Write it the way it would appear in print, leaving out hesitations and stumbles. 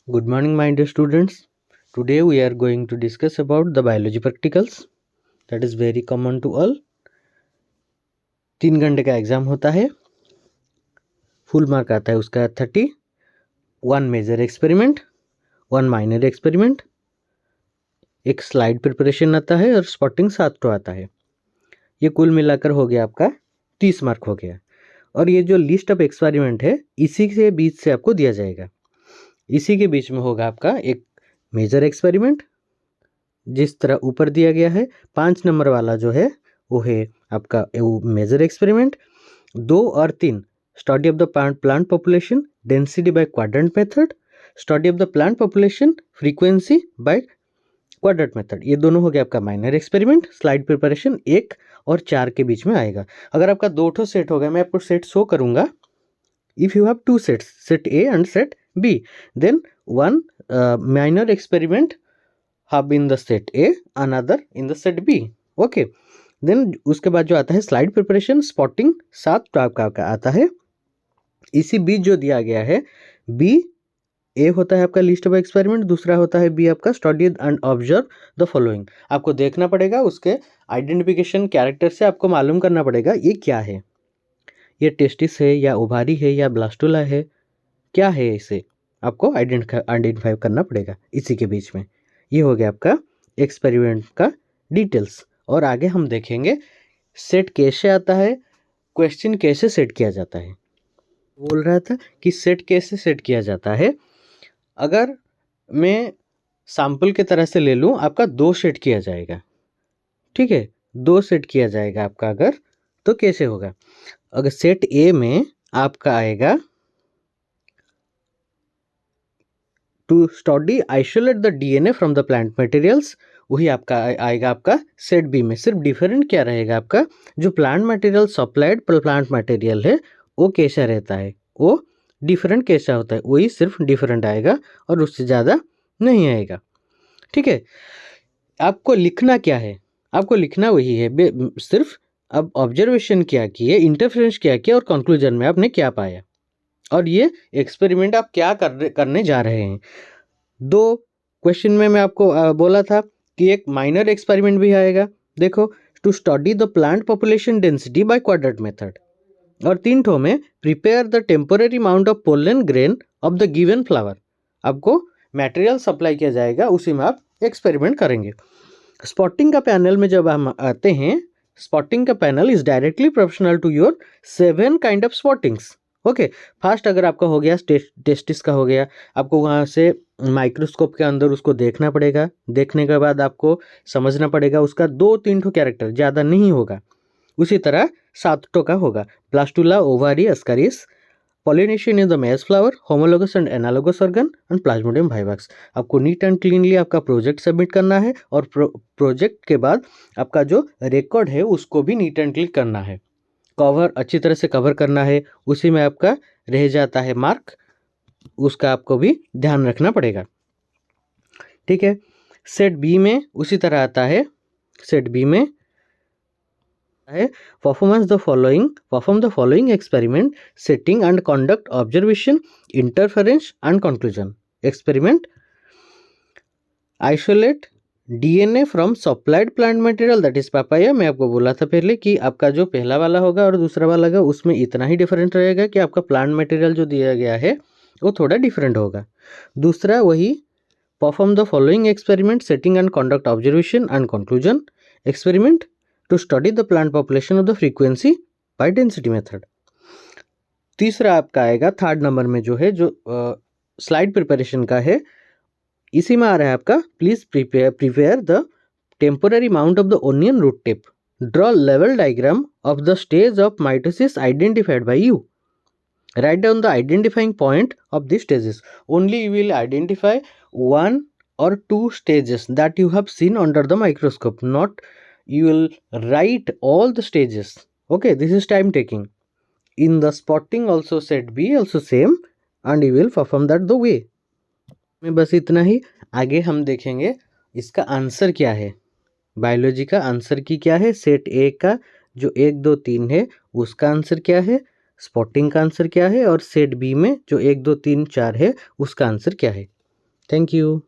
Good morning, my dear students. Today we are going to discuss about the biology practicals. That is very common to all. 3 घंटे का exam होता है, full mark आता है उसका 30, 1 major experiment, 1 minor experiment, एक slide preparation आता है और स्पॉटिंग 7 तो आता है। ये कुल मिलाकर हो गया आपका 30 मार्क हो गया। और ये जो लिस्ट ऑफ एक्सपेरिमेंट है इसी के बीच से आपको दिया जाएगा। इसी के बीच में होगा आपका एक मेजर एक्सपेरिमेंट, जिस तरह ऊपर दिया गया है। 5 नंबर वाला जो है वो है आपका मेजर एक्सपेरिमेंट। 2 और 3 study of the plant population density by quadrant method, study of the plant population frequency by quadrant method. ये दोनों हो गया आपका माइनर एक्सपेरिमेंट। स्लाइड प्रिपरेशन 1 और 4 के बीच में आएगा। अगर आपका 2 ठो सेट होगा, मैं आपको सेट शो करूंगा। If you have 2 sets, set A and set B, then 1 minor experiment have in the set A, another in the set B. Okay, then उसके बाद जो आता है स्लाइड प्रिपरेशन, स्पॉटिंग 7 तो आपका आता है। इसी बीच जो दिया गया है बी, ए होता है आपका लिस्ट ऑफ एक्सपेरिमेंट, दूसरा होता है बी आपका study and observe the following. आपको देखना पड़ेगा, उसके आइडेंटिफिकेशन कैरेक्टर से आपको मालूम करना पड़ेगा ये क्या है, ये टेस्टिस है या ओवारी है या ब्लास्टुला है, क्या है, इसे आपको आइडेंटिफाई करना पड़ेगा इसी के बीच में। ये हो गया आपका एक्सपेरिमेंट का डिटेल्स। और आगे हम देखेंगे सेट कैसे आता है, क्वेश्चन कैसे सेट किया जाता है। बोल रहा था कि सेट कैसे सेट किया जाता है। अगर मैं सैंपल के तरह से ले लूँ, आपका 2 सेट किया जाएगा, ठीक है, 2 सेट किया जाएगा आपका। अगर तो कैसे होगा, अगर सेट ए में आपका आएगा to study isolate the DNA from the plant materials, वही आपका आएगा आपका सेट बी में। सिर्फ डिफरेंट क्या रहेगा, आपका जो plant material supplied plant material है वो कैसा रहता है, वो डिफरेंट कैसा होता है, वही सिर्फ डिफरेंट आएगा और उससे ज़्यादा नहीं आएगा, ठीक है। आपको लिखना क्या है, आपको लिखना वही है सिर्फ। अब ऑब्जर्वेशन क्या किए, इंटरफेरेंस क्या किया और कंक्लूजन में आपने क्या पाया, और ये एक्सपेरिमेंट आप क्या करने जा रहे हैं। 2 क्वेश्चन में मैं आपको बोला था कि एक माइनर एक्सपेरिमेंट भी आएगा। देखो, to study the plant population density by quadrant method. और 3 ठो में prepare the temporary amount of pollen grain of the given flower. आपको मटेरियल सप्लाई किया जाएगा, उसी में आप एक्सपेरिमेंट करेंगे। स्पॉटिंग का पैनल में जब हम आते हैं, स्पॉटिंग का panel is directly proportional to your 7 kind of spottings. Okay, first अगर आपका हो गया टेस्टिस का हो गया, आपको वहाँ से माइक्रोस्कोप के अंदर उसको देखना पड़ेगा। देखने के बाद आपको समझना पड़ेगा उसका 2-3 ठो कैरेक्टर, ज़्यादा नहीं होगा। उसी तरह 7 ठो का होगा, blastula, ovary, ascaris, pollination in the maize flower, homologous and analogous organ and plasmodium vivax. आपको नीट एंड क्लीनली आपका प्रोजेक्ट सबमिट करना है, और प्रोजेक्ट के बाद आपका जो रिकॉर्ड है उसको भी नीट एंड क्लीन करना है, कवर अच्छी तरह से कवर करना है। उसी में आपका रह जाता है मार्क, उसका आपको भी ध्यान रखना पड़ेगा, ठीक है। सेट बी में उसी तरह आता है। सेट बी में है perform the following experiment, setting and conduct observation, interference and conclusion. Experiment isolate DNA from supplied plant material, that is papaya. मैं आपको बोला था पहले कि आपका जो पहला वाला होगा और दूसरा वाला होगा उसमें इतना ही डिफरेंट रहेगा कि आपका प्लांट मटेरियल जो दिया गया है वो थोड़ा डिफरेंट होगा। दूसरा वही perform the following experiment, setting and conduct observation and conclusion. Experiment to study the plant population of the frequency by density method. तीसरा आपका आएगा 3rd नंबर में, जो है जो स्लाइड प्रिपरेशन का है। इसी में आ रहा है आपका please prepare the temporary amount of the onion root tip, draw level diagram of the stage of mitosis identified by you, write down the identifying point of this stages. Only you will identify 1 or 2 stages that you have seen under the microscope, not you will write all the stages. Okay, this is time taking. In the spotting also set B also same, and you will perform that the way. में बस इतना ही। आगे हम देखेंगे इसका answer क्या है, biology का आंसर की क्या है, सेट ए का जो 1, 2, 3 है उसका आंसर क्या है, स्पॉटिंग का आंसर क्या है, और सेट बी में जो 1, 2, 3, 4 है उसका आंसर क्या है। Thank you.